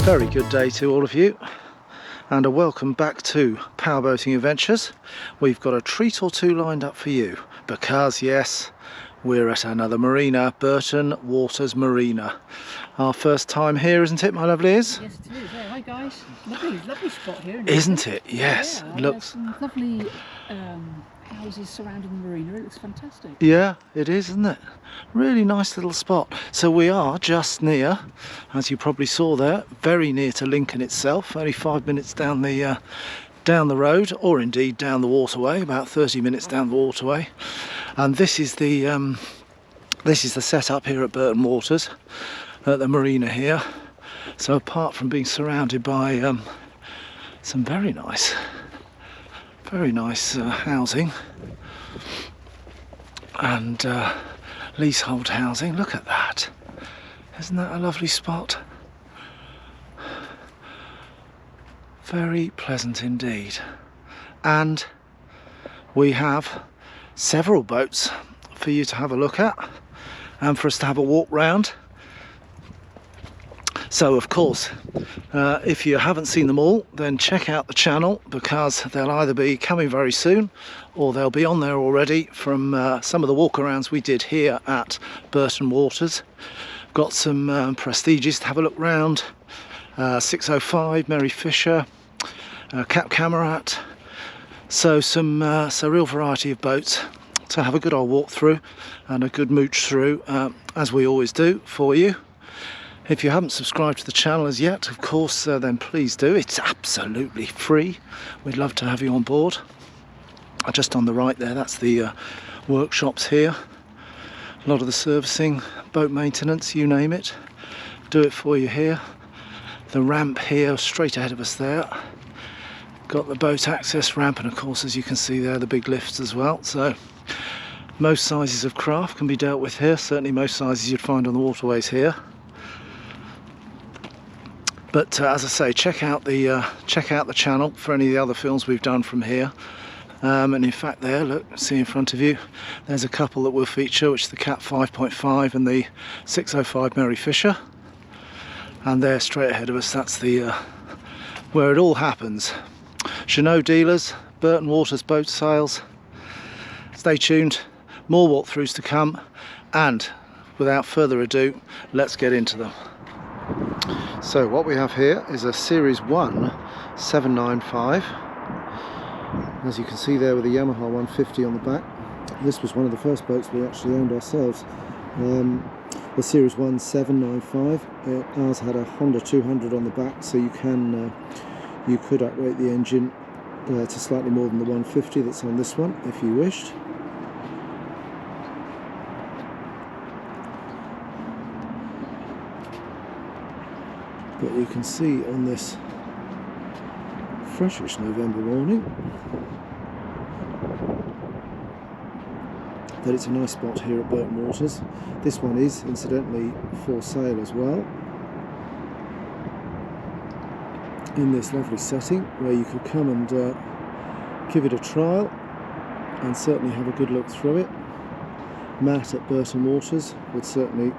Very good day to all of you, and a welcome back to Powerboating Adventures. We've got a treat or two lined up for you because, yes, we're at another marina, Burton Waters Marina. Our first time here, isn't it, my lovelies? Yes, it is. Yeah, hi guys. Lovely spot here. Isn't it? Yes. Yeah, Looks. some lovely houses surrounding the marina. It looks fantastic. Yeah, it is, isn't it? Really nice little spot. So we are just near, as you probably saw there, very near to Lincoln itself. Only 5 minutes down the road, or indeed down the waterway. About 30 minutes down the waterway. And this is the setup here at Burton Waters, at the marina here. So apart from being surrounded by some very nice housing and leasehold housing. Look at that. Isn't that a lovely spot? Very pleasant indeed. And we have several boats for you to have a look at and for us to have a walk round. So of course, if you haven't seen them all, then check out the channel, because they'll either be coming very soon or they'll be on there already from some of the walkarounds we did here at Burton Waters. Got some prestiges to have a look round. 605, Mary Fisher, Cap Camarat. So a real variety of boats to have a good old walk through and a good mooch through, as we always do for you. If you haven't subscribed to the channel as yet, of course, then please do. It's absolutely free. We'd love to have you on board. Just on the right there, that's the workshops here. A lot of the servicing, boat maintenance, you name it. Do it for you here. The ramp here, straight ahead of us there. Got the boat access ramp, and of course, as you can see there, the big lifts as well. So most sizes of craft can be dealt with here. Certainly most sizes you'd find on the waterways here. But as I say, check out the channel for any of the other films we've done from here. And in fact, there, look, see in front of you, there's a couple that we'll feature, which is the Cat 5.5 and the 605 Mary Fisher. And there, straight ahead of us, that's the where it all happens. Jeanneau dealers, Burton Waters boat sales. Stay tuned, more walkthroughs to come, and without further ado, let's get into them. So what we have here is a Series 1 795. As you can see there, with a Yamaha 150 on the back. This was one of the first boats we actually owned ourselves. The Series 1 795. Ours had a Honda 200 on the back, so you could uprate the engine to slightly more than the 150 that's on this one, if you wished. But you can see on this freshish November morning that it's a nice spot here at Burton Waters. This one is incidentally for sale as well, in this lovely setting where you could come and give it a trial and certainly have a good look through it. Matt at Burton Waters would certainly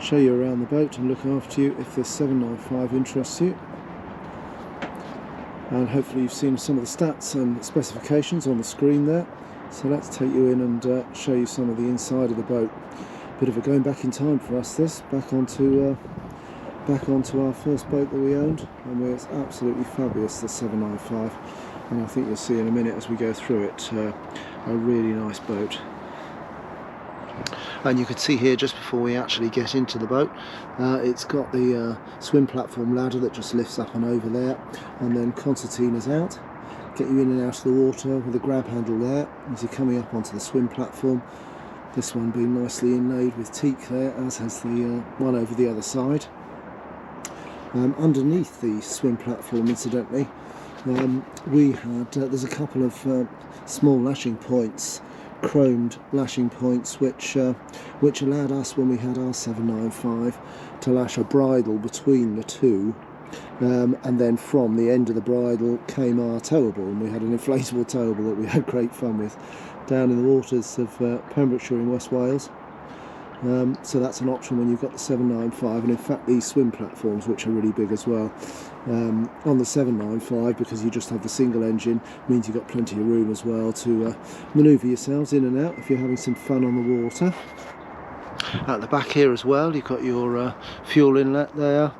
show you around the boat and look after you if this 795 interests you. And hopefully you've seen some of the stats and specifications on the screen there. So let's take you in and show you some of the inside of the boat. Bit of a going back in time for us, this, back onto our first boat that we owned, and it's absolutely fabulous, the 795. And I think you'll see in a minute as we go through it, a really nice boat. And you can see here, just before we actually get into the boat, it's got the swim platform ladder that just lifts up and over there, and then concertinas out, get you in and out of the water with a grab handle there as you're coming up onto the swim platform. This one being nicely inlaid with teak there, as has the one over the other side. Underneath the swim platform, incidentally, we had there's a couple of small lashing points, chromed lashing points, which allowed us, when we had our 795, to lash a bridle between the two, and then from the end of the bridle came our towable, and we had an inflatable towable that we had great fun with down in the waters of Pembrokeshire in West Wales. So that's an option when you've got the 795, and in fact these swim platforms, which are really big as well, on the 795, because you just have the single engine, means you've got plenty of room as well to manoeuvre yourselves in and out if you're having some fun on the water. At the back here as well, you've got your fuel inlet there.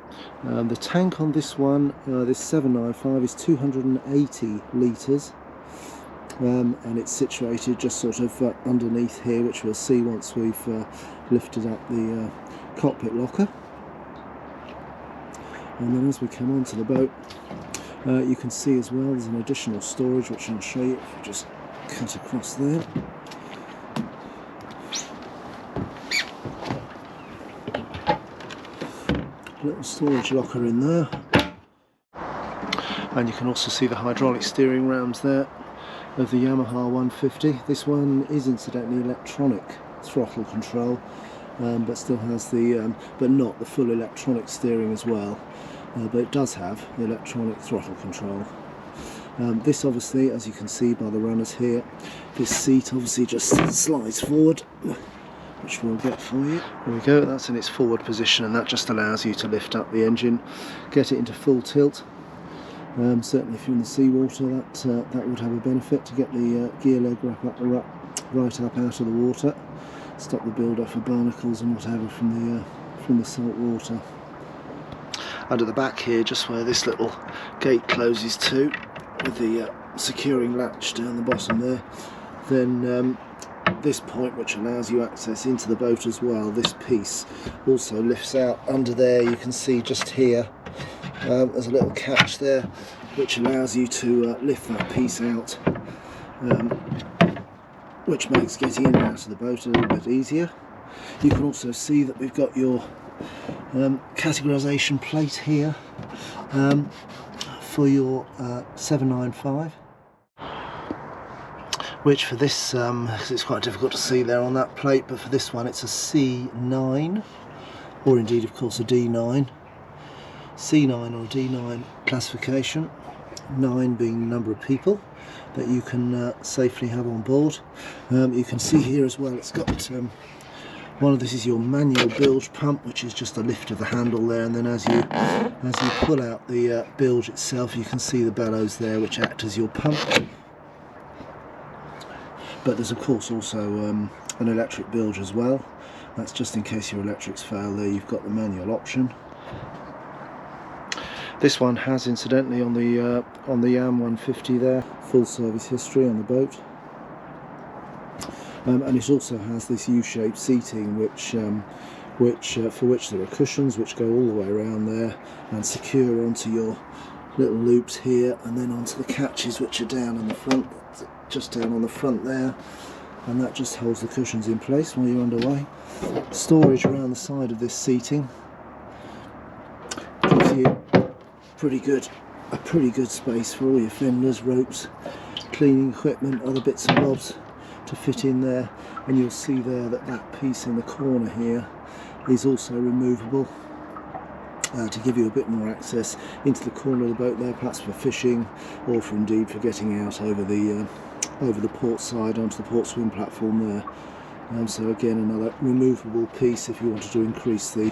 The tank on this one, this 795, is 280 litres. And it's situated just sort of underneath here, which we'll see once we've lifted up the cockpit locker. And then as we come onto the boat, you can see as well there's an additional storage, which I'll show you if we just cut across there. Little storage locker in there, and you can also see the hydraulic steering rams there of the Yamaha 150. This one is incidentally electronic throttle control, but still has the but not the full electronic steering as well, but it does have the electronic throttle control. This obviously, as you can see by the runners here, this seat obviously just slides forward, which we'll get for you. There we go, that's in its forward position, and that just allows you to lift up the engine, get it into full tilt. Certainly if you're in the seawater, that would have a benefit, to get the gear leg right up out of the water, stop the build-up of barnacles and whatever from the salt water. And at the back here, just where this little gate closes to, with the securing latch down the bottom there, then this point, which allows you access into the boat as well, this piece also lifts out under there. You can see just here there's a little catch there which allows you to lift that piece out, which makes getting in and out of the boat a little bit easier. You can also see that we've got your categorisation plate here for your 795, which for this, because it's quite difficult to see there on that plate, but for this one it's a C9, or indeed of course a D9. C9 or D9 classification, 9 being the number of people that you can safely have on board. You can see here as well, it's got one of this is your manual bilge pump, which is just a lift of the handle there, and then as you pull out the bilge itself, you can see the bellows there which act as your pump. But there's of course also an electric bilge as well. That's just in case your electrics fail. There you've got the manual option. This one has, incidentally, on the Yam 150 there, full service history on the boat, and it also has this U-shaped seating, for which there are cushions which go all the way around there and secure onto your little loops here, and then onto the catches which are down on the front, just down on the front there, and that just holds the cushions in place while you're underway. Storage around the side of this seating gives you a pretty good space for all your fenders, ropes, cleaning equipment, other bits and bobs to fit in there. And you'll see there that that piece in the corner here is also removable, to give you a bit more access into the corner of the boat there, perhaps for fishing, or for indeed for getting out over the port side onto the port swim platform there. So again, another removable piece if you wanted to increase the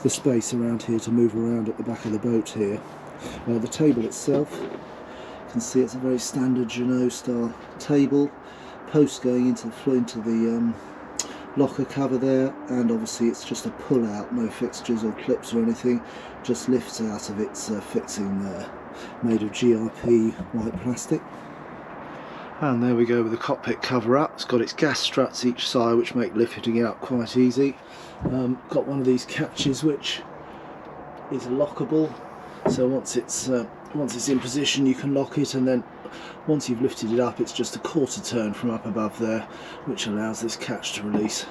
space around here to move around at the back of the boat here. The table itself, you can see it's a very standard Jeannot style table, post going into the locker cover there, and obviously it's just a pull out, no fixtures or clips or anything, just lifts out of its fixing there, made of GRP white plastic. And there we go with the cockpit cover up. It's got its gas struts each side which make lifting it up quite easy. Got one of these catches which is lockable, so once it's in position you can lock it, and then once you've lifted it up it's just a quarter turn from up above there which allows this catch to release,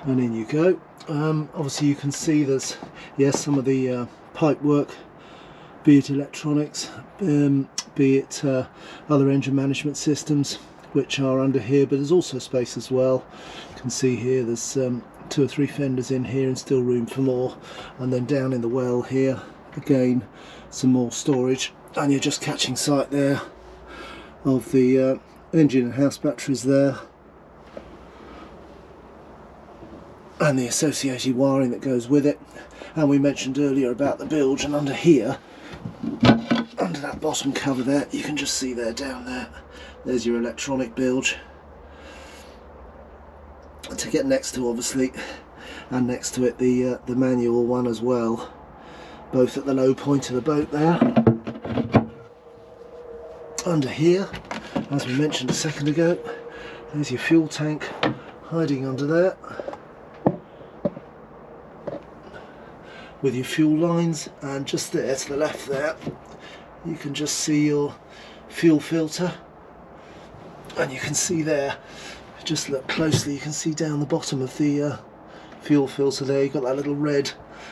and in you go. Obviously you can see there's some of the pipe work, be it electronics, be it other engine management systems which are under here, but there's also space as well. You can see here there's 2 or 3 fenders in here and still room for more, and then down in the well here again some more storage, and you're just catching sight there of the engine and house batteries there. and the associated wiring that goes with it. And we mentioned earlier about the bilge, and under here, under that bottom cover there, you can just see there, down there, there's your electronic bilge to get next to, obviously, and next to it the manual one as well, both at the low point of the boat there. Under here, as we mentioned a second ago, there's your fuel tank hiding under there, with your fuel lines, and just there to the left there you can just see your fuel filter, and you can see there, just look closely, you can see down the bottom of the fuel filter there, you've got that little red,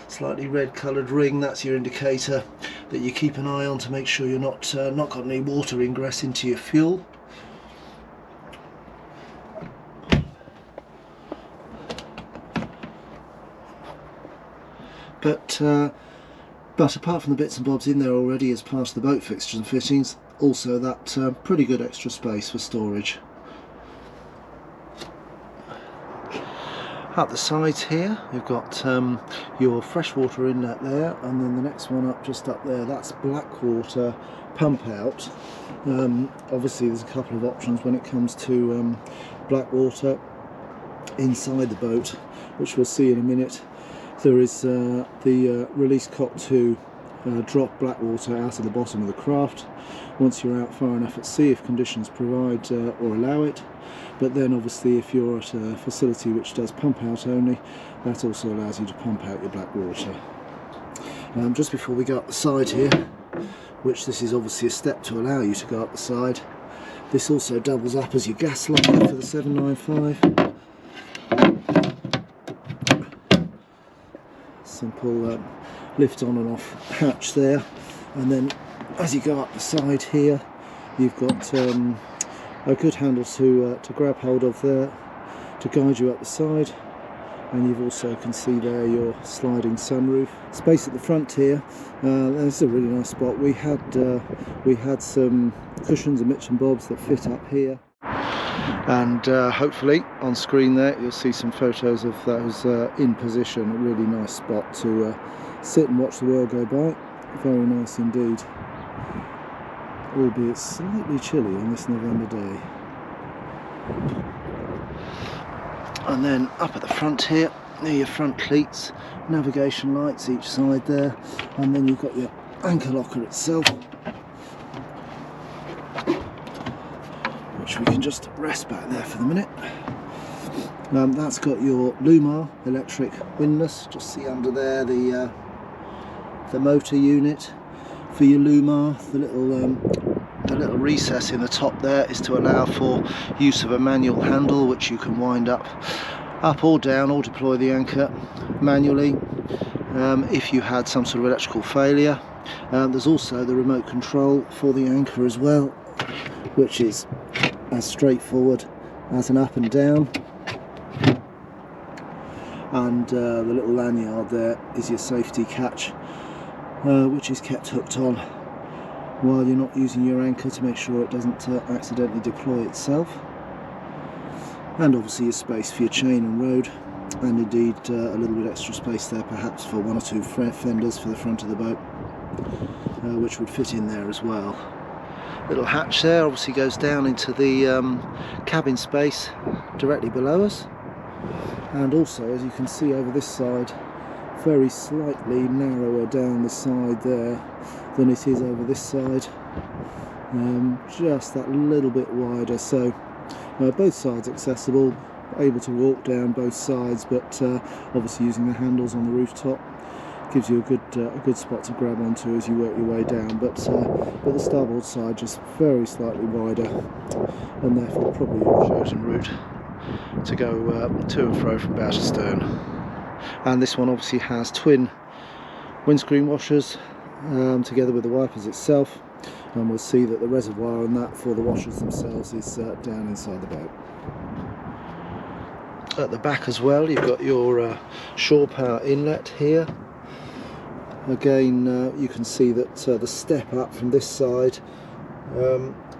slightly red coloured ring. That's your indicator that you keep an eye on to make sure you're not got any water ingress into your fuel. But apart from the bits and bobs in there already as part of the boat fixtures and fittings, also that pretty good extra space for storage. Up the sides here you've got your freshwater inlet there, and then the next one up, just up there, that's Blackwater pump out. Obviously there's a couple of options when it comes to Blackwater inside the boat, which we'll see in a minute. There is the release cock to drop Blackwater out of the bottom of the craft once you're out far enough at sea, if conditions provide or allow it. But then obviously if you're at a facility which does pump out only, that also allows you to pump out your Blackwater. Just before we go up the side here, which this is obviously a step to allow you to go up the side, this also doubles up as your gas locker for the 795. Simple lift on and off hatch there, and then as you go up the side here you've got a good handle to grab hold of there to guide you up the side, and you've also can see there your sliding sunroof. Space at the front here, this is a really nice spot. We had some cushions and bits and bobs that fit up here, and hopefully on screen there you'll see some photos of those in position. A really nice spot to sit and watch the world go by. Very nice indeed, albeit slightly chilly on this November day. And then up at the front here, near your front cleats, navigation lights each side there, and then you've got your anchor locker itself, which we can just rest back there for the minute. That's got your Lumar electric windlass. Just see under there the motor unit for your Lumar. The little recess in the top there is to allow for use of a manual handle, which you can wind up or down, or deploy the anchor manually if you had some sort of electrical failure. There's also the remote control for the anchor as well, which is as straightforward as an up and down. And the little lanyard there is your safety catch, which is kept hooked on while you're not using your anchor to make sure it doesn't accidentally deploy itself. And obviously your space for your chain and rode, and indeed a little bit extra space there perhaps for one or two fenders for the front of the boat, which would fit in there as well. Little hatch there obviously goes down into the cabin space directly below us, and also, as you can see over this side, very slightly narrower down the side there than it is over this side, just that little bit wider. So both sides accessible, able to walk down both sides, but obviously using the handles on the rooftop gives you a good spot to grab onto as you work your way down. But the starboard side just very slightly wider, and therefore probably your chosen route to go to and fro from bow to stern. And this one obviously has twin windscreen washers together with the wipers itself, and we'll see that the reservoir on that for the washers themselves is down inside the boat. At the back as well you've got your shore power inlet here. Again you can see that the step up from this side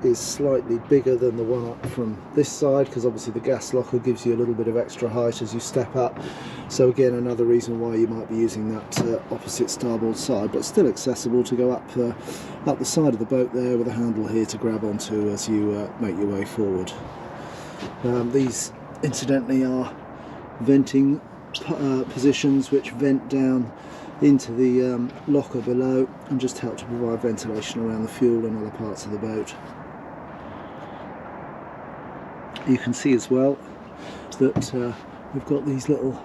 is slightly bigger than the one up from this side, because obviously the gas locker gives you a little bit of extra height as you step up. So again, another reason why you might be using that opposite starboard side, but still accessible to go up the side of the boat there, with a handle here to grab onto as you make your way forward. These incidentally are venting positions which vent down into the locker below and just help to provide ventilation around the fuel and other parts of the boat. You can see as well that we've got these little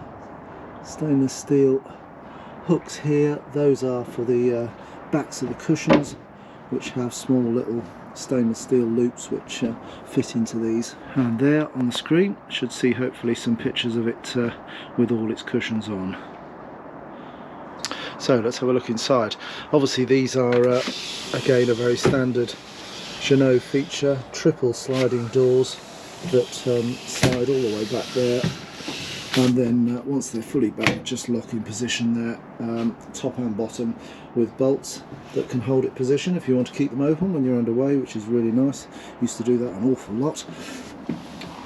stainless steel hooks here. Those are for the backs of the cushions, which have small little stainless steel loops which fit into these. And there on the screen should see hopefully some pictures of it with all its cushions on. So let's have a look inside. Obviously these are again a very standard Jeanneau feature, triple sliding doors that slide all the way back there, and then once they're fully back, just lock in position there, top and bottom, with bolts that can hold it position if you want to keep them open when you're underway, which is really nice. Used to do that an awful lot.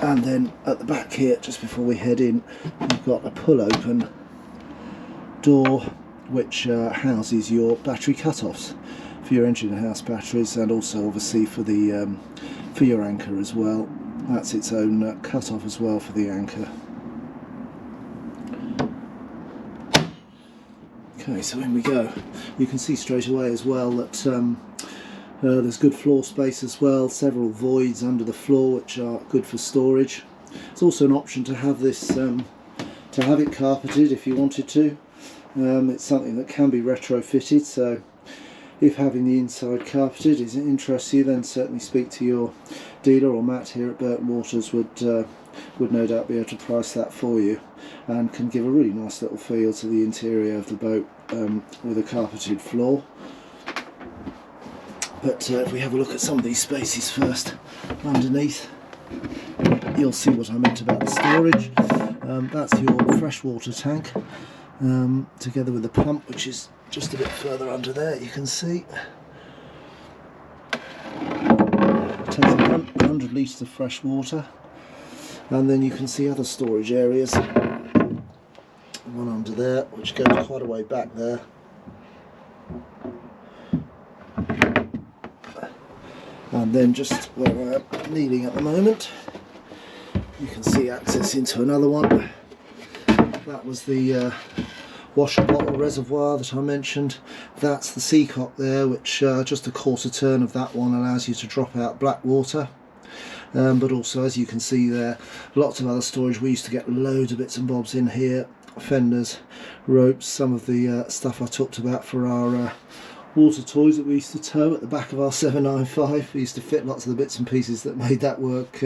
And then at the back here, just before we head in, you've got a pull open door which houses your battery cut-offs for your engine house batteries, and also obviously for the for your anchor as well. That's its own cut-off as well for the anchor. Okay, so in we go. You can see straight away as well that there's good floor space as well, several voids under the floor which are good for storage. It's also an option to have this to have it carpeted if you wanted to. It's something that can be retrofitted, so if having the inside carpeted interests you, then certainly speak to your dealer, or Matt here at Burton Waters would no doubt be able to price that for you, and can give a really nice little feel to the interior of the boat with a carpeted floor. But if we have a look at some of these spaces first, underneath, you'll see what I meant about the storage. That's your freshwater tank, together with the pump, which is just a bit further under there. You can see it takes 100 litres of fresh water, and then you can see other storage areas. One under there, which goes quite a way back there. And then just where I'm kneeling at the moment, you can see access into another one. That was the washer bottle reservoir that I mentioned. That's the seacock there, which just a quarter turn of that one allows you to drop out black water. But also, as you can see there, lots of other storage. We used to get loads of bits and bobs in here, fenders, ropes, some of the stuff I talked about for our water toys that we used to tow at the back of our 795. We used to fit lots of the bits and pieces that made that work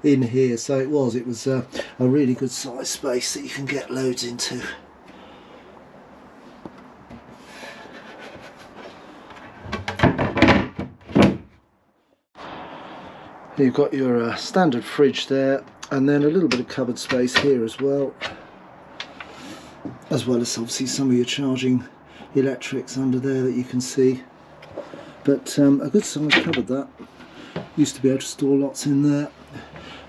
in here. So it was a really good size space that you can get loads into. You've got your standard fridge there, and then a little bit of cupboard space here as well as obviously some of your charging electrics under there that you can see. But a good sized cupboard that. Used to be able to store lots in there,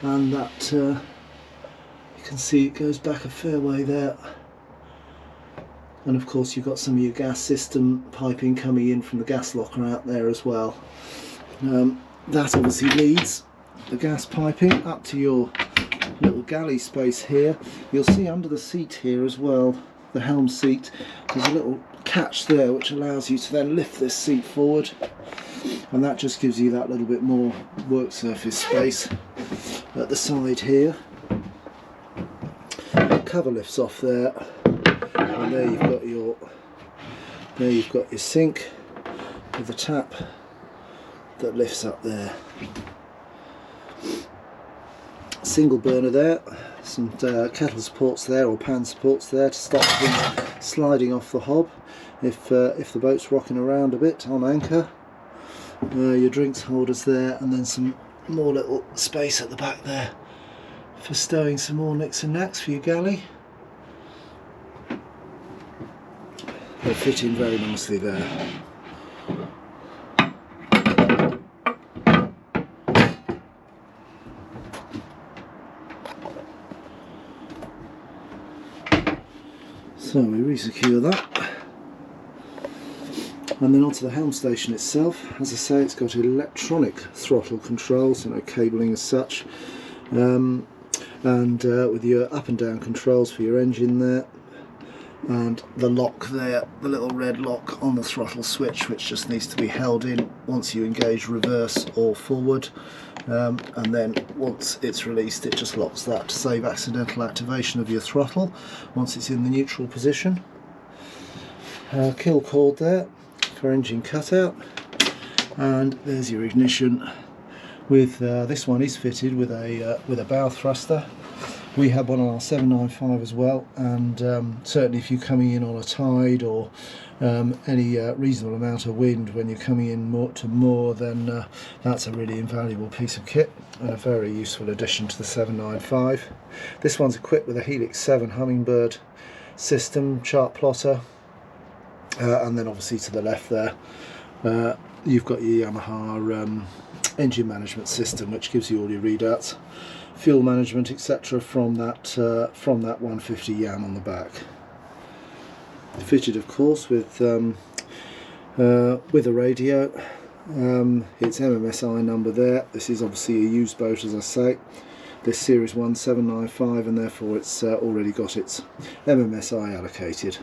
and that you can see it goes back a fair way there. And of course you've got some of your gas system piping coming in from the gas locker out there as well. That obviously leads the gas piping up to your little galley space here. You'll see under the seat here as well, the helm seat, there's a little catch there which allows you to then lift this seat forward, and that just gives you that little bit more work surface space at the side here. The cover lifts off there, and there you've got your sink with the tap that lifts up there. Single burner there, some kettle supports there, or pan supports there, to stop things sliding off the hob if the boat's rocking around a bit on anchor. Your drinks holders there, and then some more little space at the back there for stowing some more nicks and knacks for your galley. They fit in very nicely there. So we re-secure that, and then onto the helm station itself. As I say, it's got electronic throttle control, so no cabling as such, and with your up and down controls for your engine there, and the lock there, the little red lock on the throttle switch, which just needs to be held in once you engage reverse or forward, and then once it's released it just locks that to save accidental activation of your throttle once it's in the neutral position. Kill cord there for engine cutout, and there's your ignition. With this one is fitted with a bow thruster. We have one on our 795 as well, and certainly if you're coming in on a tide or any reasonable amount of wind when you're coming in to moor, then that's a really invaluable piece of kit and a very useful addition to the 795. This one's equipped with a Helix 7 Hummingbird system, chart plotter, and then obviously to the left there you've got your Yamaha engine management system, which gives you all your readouts, fuel management, etc. from that 150 Yam on the back. Fitted of course with a radio. Its MMSI number there. This is obviously a used boat, as I say, this Series 1 795, and therefore it's already got its MMSI allocated.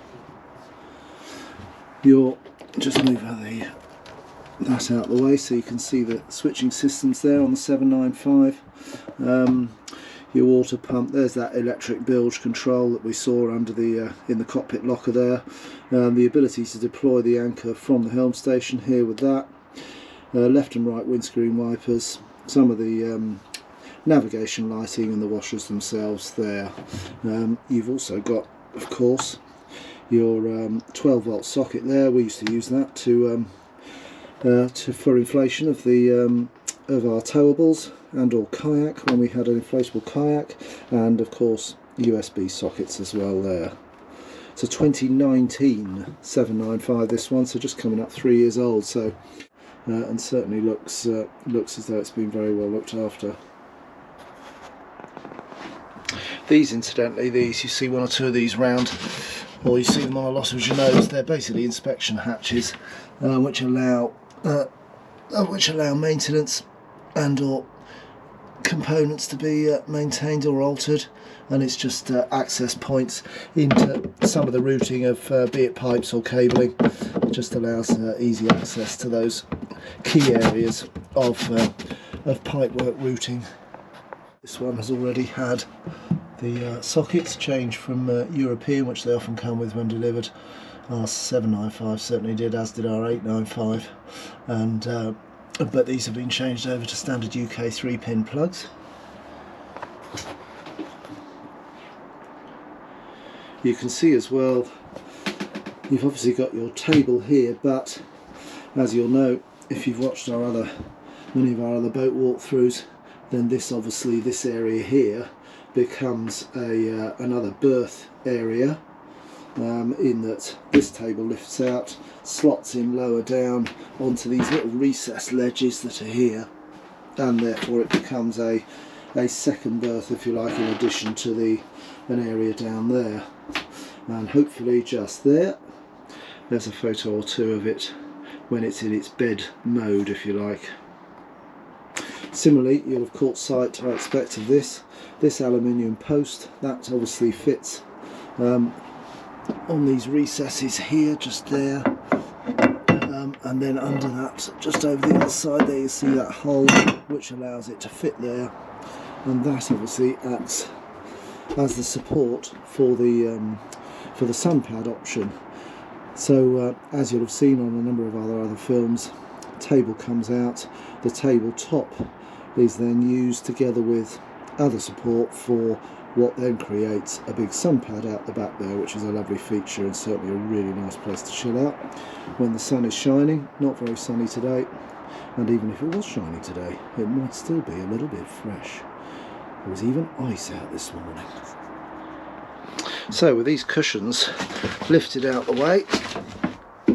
You'll just move that out the way so you can see the switching systems there on the 795. Your water pump, there's that electric bilge control that we saw under the in the cockpit locker there. The ability to deploy the anchor from the helm station here with that. Left and right windscreen wipers, some of the navigation lighting and the washers themselves there. You've also got, of course, your 12-volt socket there. We used to use that for inflation of the of our towables and or kayak when we had an inflatable kayak, and of course USB sockets as well there. It's a 2019 795 this one, so just coming up 3 years old, so and certainly looks as though it's been very well looked after. These, incidentally, you see one or two of these round, or you see them on a lot of Genoas. They're basically inspection hatches, which allow maintenance and or components to be maintained or altered, and it's just access points into some of the routing of be it pipes or cabling. It just allows easy access to those key areas of pipework routing. This one has already had the sockets changed from European, which they often come with when delivered. Our 795 certainly did, as did our 895, and but these have been changed over to standard UK 3-pin plugs. You can see as well, you've obviously got your table here, but as you'll know if you've watched many of our other boat walkthroughs, then this area here becomes another berth area, in that this table lifts out, slots in lower down onto these little recessed ledges that are here, and therefore it becomes a second berth, if you like, in addition to an area down there. And hopefully just there's a photo or two of it when it's in its bed mode, if you like. Similarly, you'll have caught sight, I expect, of this aluminium post that obviously fits on these recesses here, just there, and then under that, just over the other side there, you see that hole which allows it to fit there, and that obviously acts as the support for the sun pad option. So as you'll have seen on a number of other films, table comes out, the table top is then used together with other support for what then creates a big sun pad out the back there, which is a lovely feature and certainly a really nice place to chill out when the sun is shining. Not very sunny today, and even if it was shining today, it might still be a little bit fresh. There was even ice out this morning. So with these cushions lifted out the way,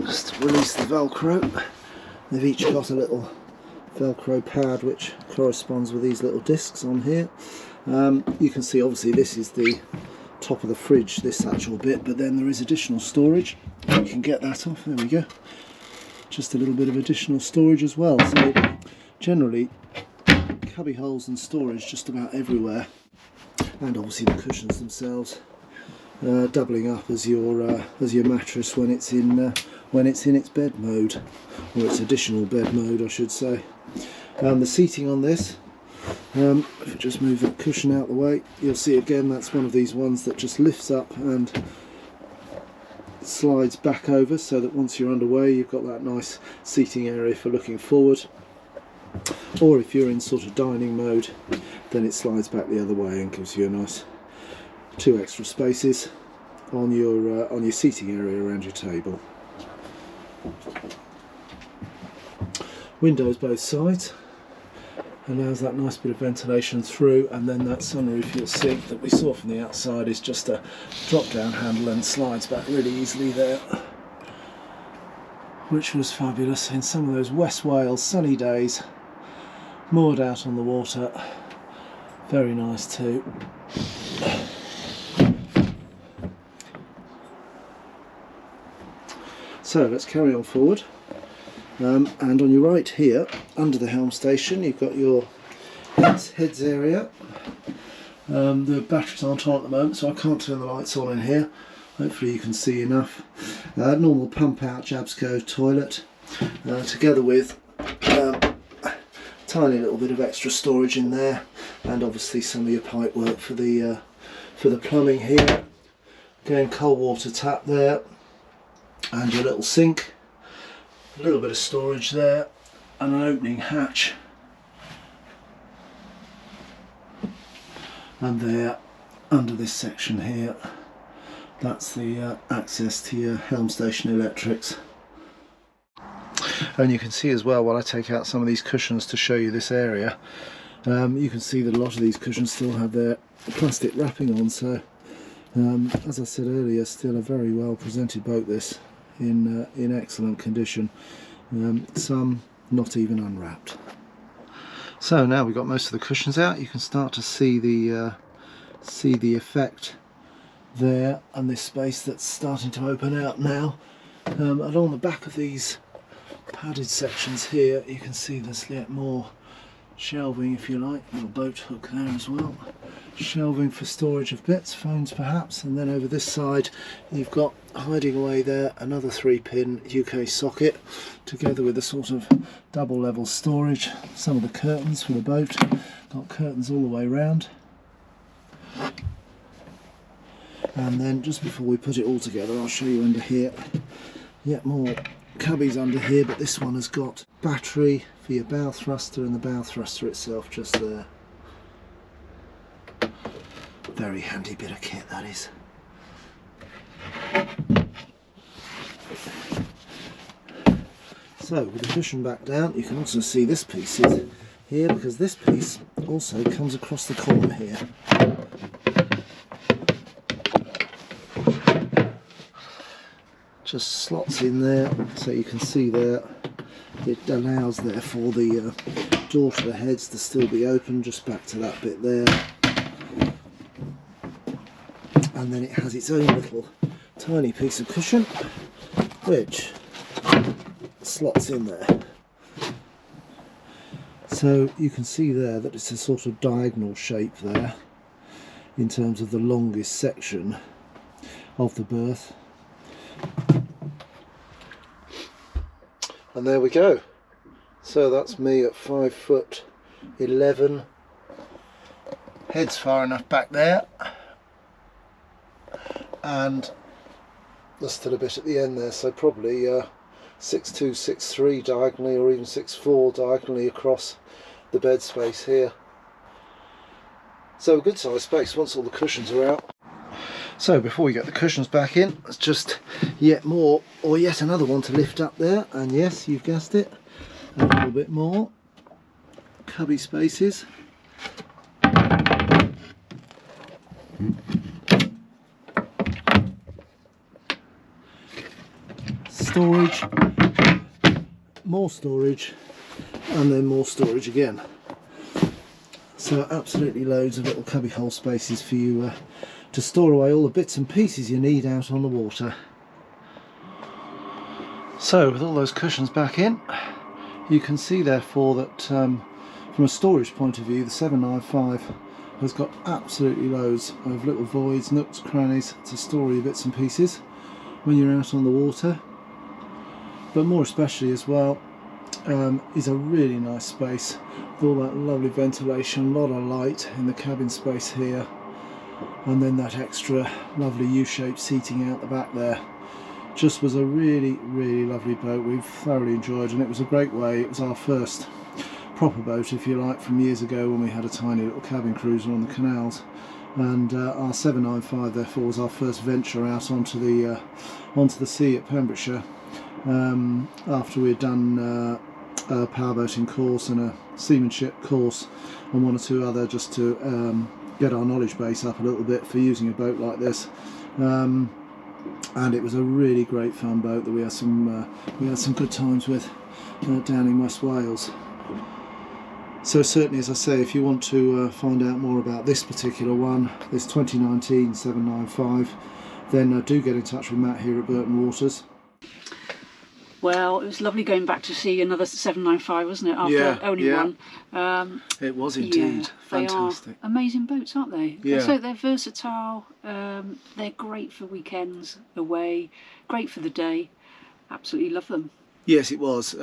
just release the Velcro. They've each got a little Velcro pad which corresponds with these little discs on here. You can see obviously this is the top of the fridge, this actual bit, but then there is additional storage. You can get that off, there we go. Just a little bit of additional storage as well. So generally cubby holes and storage just about everywhere, and obviously the cushions themselves doubling up as your mattress when it's in its bed mode, or its additional bed mode I should say. The seating on this, if I just move that cushion out of the way, you'll see again that's one of these ones that just lifts up and slides back over, so that once you're underway you've got that nice seating area for looking forward, or if you're in sort of dining mode then it slides back the other way and gives you a nice 2 extra spaces on your seating area around your table. Windows both sides, allows that nice bit of ventilation through, and then that sunroof you'll see that we saw from the outside is just a drop down handle and slides back really easily there, which was fabulous in some of those West Wales sunny days, moored out on the water. Very nice too. So let's carry on forward, and on your right here under the helm station you've got your heads area. The batteries aren't on at the moment so I can't turn the lights on in here, hopefully you can see enough. Normal pump out Jabsco toilet, together with tiny little bit of extra storage in there, and obviously some of your pipe work for the plumbing here. Again, cold water tap there, and your little sink, a little bit of storage there, and an opening hatch, and there under this section here that's the access to your helm station electrics. And you can see as well, while I take out some of these cushions to show you this area, you can see that a lot of these cushions still have their plastic wrapping on, so as I said earlier, still a very well presented boat, this, in excellent condition, some not even unwrapped. So now we've got most of the cushions out, you can start to see the effect there, and this space that's starting to open out now. Along the back of these padded sections here you can see there's yet more shelving, if you like, little boat hook there as well, shelving for storage of bits, phones perhaps, and then over this side you've got, hiding away there, another 3-pin UK socket, together with a sort of double level storage, some of the curtains for the boat, got curtains all the way round. And then just before we put it all together I'll show you under here, yet more cubbies under here, but this one has got battery for your bow thruster and the bow thruster itself just there. Very handy bit of kit that is. So with the cushion back down you can also see this piece is here, because this piece also comes across the corner here. Just slots in there, so you can see there it allows therefore the door to the heads to still be open, just back to that bit there, and then it has its own little tiny piece of cushion which slots in there, so you can see there that it's a sort of diagonal shape there in terms of the longest section of the berth. And there we go. So that's me at 5'11", head's far enough back there, and there's still a bit at the end there, so probably 6'2", 6'3" diagonally, or even 6'4" diagonally across the bed space here. So a good sized space once all the cushions are out. So before we get the cushions back in, it's just yet another one to lift up there, and yes, you've guessed it, a little bit more cubby spaces. Storage, more storage, and then more storage again. So absolutely loads of little cubby hole spaces for you to store away all the bits and pieces you need out on the water. So with all those cushions back in, you can see therefore that from a storage point of view the 795 has got absolutely loads of little voids, nooks, crannies to store your bits and pieces when you're out on the water. But more especially as well is a really nice space with all that lovely ventilation, a lot of light in the cabin space here, and then that extra lovely U-shaped seating out the back there. Just was a really lovely boat. We've thoroughly enjoyed, and it was a great way. It was our first proper boat, if you like, from years ago when we had a tiny little cabin cruiser on the canals, and our 795 therefore was our first venture out onto the sea at Pembrokeshire, after we had done a powerboating course and a seamanship course and one or two other, just to get our knowledge base up a little bit for using a boat like this. And it was a really great fun boat that we had some good times with down in West Wales. So certainly, as I say, if you want to find out more about this particular one, this 2019 795, then do get in touch with Matt here at Burton Waters. Well, it was lovely going back to see another 795, wasn't it? After owning one. It was indeed. They fantastic. are amazing boats, aren't they? Yeah. So they're versatile. They're great for weekends away. Great for the day. Absolutely love them. Yes, it was.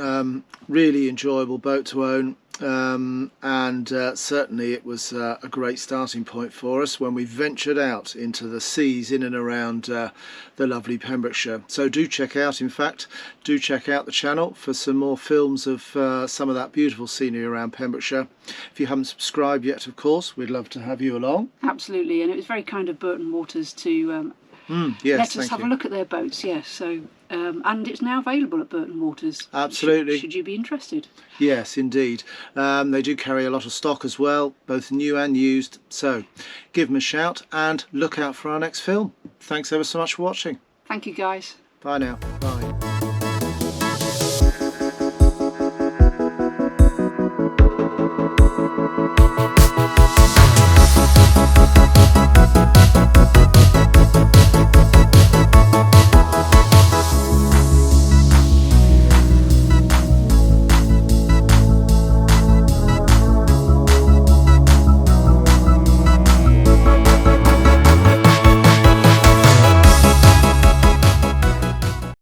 Really enjoyable boat to own. And certainly it was a great starting point for us when we ventured out into the seas in and around the lovely Pembrokeshire. So do check out the channel for some more films of some of that beautiful scenery around Pembrokeshire. If you haven't subscribed yet, of course, we'd love to have you along. Absolutely, and it was very kind of Burton Waters to let us have a look at their boats. Yes, so and it's now available at Burton Waters. Absolutely. Should you be interested? Yes, indeed. They do carry a lot of stock as well, both new and used. So give them a shout and look out for our next film. Thanks ever so much for watching. Thank you, guys. Bye now. Bye.